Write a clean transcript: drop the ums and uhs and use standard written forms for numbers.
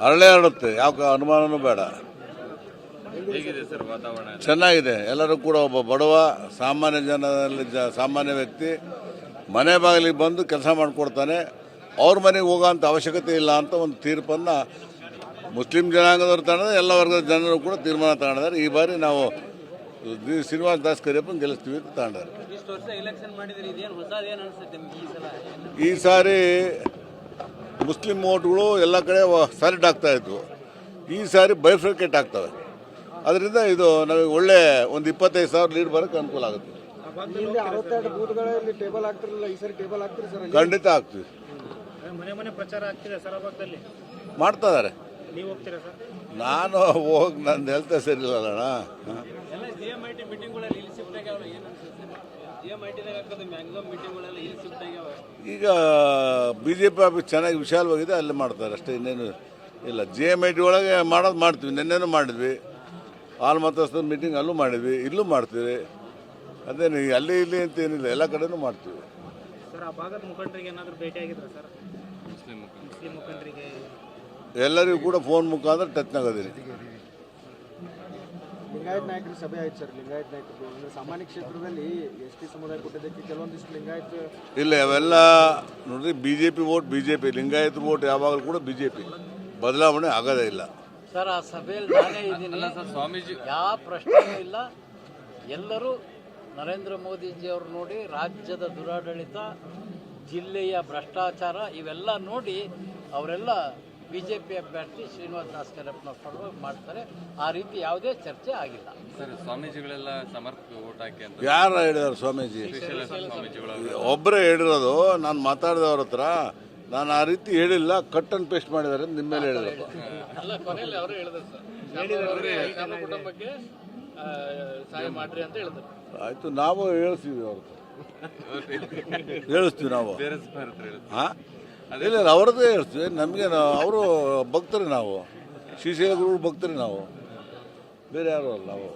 ಅರಳೇ ಹರಡುತ್ತೆ, ಯಾವ ಅನುಮಾನನೂ ಬೇಡ. ಹೇಗಿದೆ ಸರ್ ವಾತಾವರಣ? ಚೆನ್ನಾಗಿದೆ. ಎಲ್ಲರೂ ಕೂಡ ಒಬ್ಬ ಬಡವ ಸಾಮಾನ್ಯ ಜನರಲ್ಲಿ ಸಾಮಾನ್ಯ ವ್ಯಕ್ತಿ ಮನೆ ಬಾಗಿಲಿಗೆ ಬಂದು ಕೆಲಸ ಮಾಡಿಕೊಡ್ತಾನೆ. ಅವ್ರ ಮನೆಗೆ ಹೋಗೋಂಥ ಅವಶ್ಯಕತೆ ಇಲ್ಲ ಅಂತ ಒಂದು ತೀರ್ಪನ್ನು ಮುಸ್ಲಿಂ ಜನಾಂಗದವ್ರು ತಗೊಂಡಿದ್ದಾರೆ. ಎಲ್ಲ ವರ್ಗದ ಜನರು ಕೂಡ ತೀರ್ಮಾನ ತಗೊಂಡಿದ್ದಾರೆ. ಈ ಬಾರಿ ನಾವು ಶ್ರೀನಿವಾಸ ದಾಸ್ ಕರಿಯಪ್ಪನ ಗೆಲ್ಲಿಸ್ತೀವಿ ಅಂತ ತಗೊಂಡಾರೆ. ಈ ಸಾರಿ ಮುಸ್ಲಿಂ ವೋಟ್ಗಳು ಎಲ್ಲ ಕಡೆ ಸಾಲಿಡ್ ಆಗ್ತಾ ಇದ್ವು. ಈ ಸಾರಿ ಬೈಫ್ರಿಕೇಟ್ ಆಗ್ತವೆ. ಅದರಿಂದ ಇದು ನಮಗೆ ಒಳ್ಳೆ ಒಂದು 25,000 ಲೀಡ್ ಬರೋಕ್ಕೆ ಅನುಕೂಲ ಆಗುತ್ತೆ. ಖಂಡಿತ ಆಗ್ತೀವಿ. ಮಾಡ್ತಾ ಇದ್ದಾರೆ. ನಾನು ಹೋಗಿ ನಂದು ಹೇಳ್ತಾ ಸರಿ ಇಲ್ಲಣ್ಣ. ಈಗ BJP ಆಫೀಸ್ ಚೆನ್ನಾಗಿ ವಿಶಾಲವಾಗಿದೆ, ಅಲ್ಲಿ ಮಾಡ್ತಾರೆ ಅಷ್ಟೇ, ಇನ್ನೇನು ಇಲ್ಲ. GMIT ಒಳಗೆ ಮಾಡೋದು ಮಾಡ್ತೀವಿ. ನಿನ್ನೆನೂ ಮಾಡಿದ್ವಿ. ಆಲ್ ಮತಸ್ಥರ ಮೀಟಿಂಗ್ ಅಲ್ಲೂ ಮಾಡಿದ್ವಿ, ಇಲ್ಲೂ ಮಾಡ್ತೀವಿ. ಅದೇನು ಅಲ್ಲಿ ಇಲ್ಲಿ ಅಂತ ಏನಿಲ್ಲ, ಎಲ್ಲ ಕಡೆನೂ ಮಾಡ್ತೀವಿ. ಎಲ್ಲರಿಗೂ ಕೂಡ ಫೋನ್ ಮುಖಾಂತರ ಟಚ್ನಾಗೋದಿರಿ. ಲಿಂಗಾಯತ್ ನಾಯಕರ ಸಭೆ ಆಯ್ತು ಸರ್. ಲಿಂಗಾಯತ್ ನಾಯಕರು ಸಾಮಾನ್ಯ ಕ್ಷೇತ್ರದಲ್ಲಿ ST ಸಮುದಾಯ ಕೊಟ್ಟಿದ್ದಕ್ಕೆ ಕೆಲವೊಂದಿಷ್ಟು ಲಿಂಗಾಯತ್ ಇಲ್ಲ, ಅವೆಲ್ಲ ನೋಡ್ರಿ, BJP vote BJP, Lingayat vote ಯಾವಾಗಲೂ ಕೂಡ BJP, ಬದಲಾವಣೆ ಆಗೋದೇ ಇಲ್ಲ ಸರ್. ಆ ಸಭೆಯಲ್ಲಿ ನಾನೇ ಇದ್ದೀನಿ, ಸ್ವಾಮೀಜಿ ಯಾವ ಪ್ರಶ್ನೆಯೂ ಇಲ್ಲ. ಎಲ್ಲರೂ ನರೇಂದ್ರ ಮೋದಿಜಿಯವರು ನೋಡಿ ರಾಜ್ಯದ ದುರಾಡಳಿತ, ಜಿಲ್ಲೆಯ ಭ್ರಷ್ಟಾಚಾರ ಇವೆಲ್ಲ ನೋಡಿ ಅವರೆಲ್ಲ BJP ಅಭ್ಯರ್ಥಿ ಶ್ರೀನಿವಾಸ ದಾಸ್ ಕರಿಯಪ್ಪನ ಪರವಾಗಿ ಮಾಡ್ತಾರೆ. ಆ ರೀತಿ ಯಾವುದೇ ಚರ್ಚೆ ಆಗಿಲ್ಲ ಸರ್. ಸ್ವಾಮೀಜಿಗಳೆಲ್ಲ ಸಮರ್ಪಕ ಓಟ್ ಹಾಕಿ ಅಂತ ಯಾರು ಹೇಳಿದಾರೆ? ಸ್ವಾಮೀಜಿ ಒಬ್ಬರೇ ಹೇಳಿರೋದು. ನಾನು ಮಾತಾಡಿದವ್ರ ಹತ್ರ ನಾನು ಆ ರೀತಿ ಹೇಳಿಲ್ಲ, ಕಟ್ ಅಂಡ್ ಪೇಸ್ಟ್ ಮಾಡಿದ್ದಾರೆ ನಿಮ್ಮ ಮೇಲೆ ಹೇಳಿದ್ರು. ಅಲ್ಲ, ಕೊನೆಯಲ್ಲಿ ಅವರು ಹೇಳಿದ್ರು ಸರ್, ನಮ್ಮ ಕುಟುಂಬಕ್ಕೆ ಸಹಾಯ ಮಾಡ್ರಿ ಅಂತ ಹೇಳಿದ್ರು. ಆಯ್ತು, ನಾವು ಹೇಳ್ತೀವಿ ಅವ್ರ ಹೇಳಿಸ್ತೀವಿ ನಾವು. ಹಾಂ, ಇಲ್ಲ ಅವ್ರದ್ದೇ ಹೇಳ್ತೀವಿ. ನಮಗೆ ಅವರು ಭಕ್ತರಿ, ನಾವು ಶ್ರೀಶೈಲ ಗುರು ಭಕ್ತರಿ, ನಾವು ಬೇರೆ ಯಾರು ಅಲ್ಲ ನಾವು.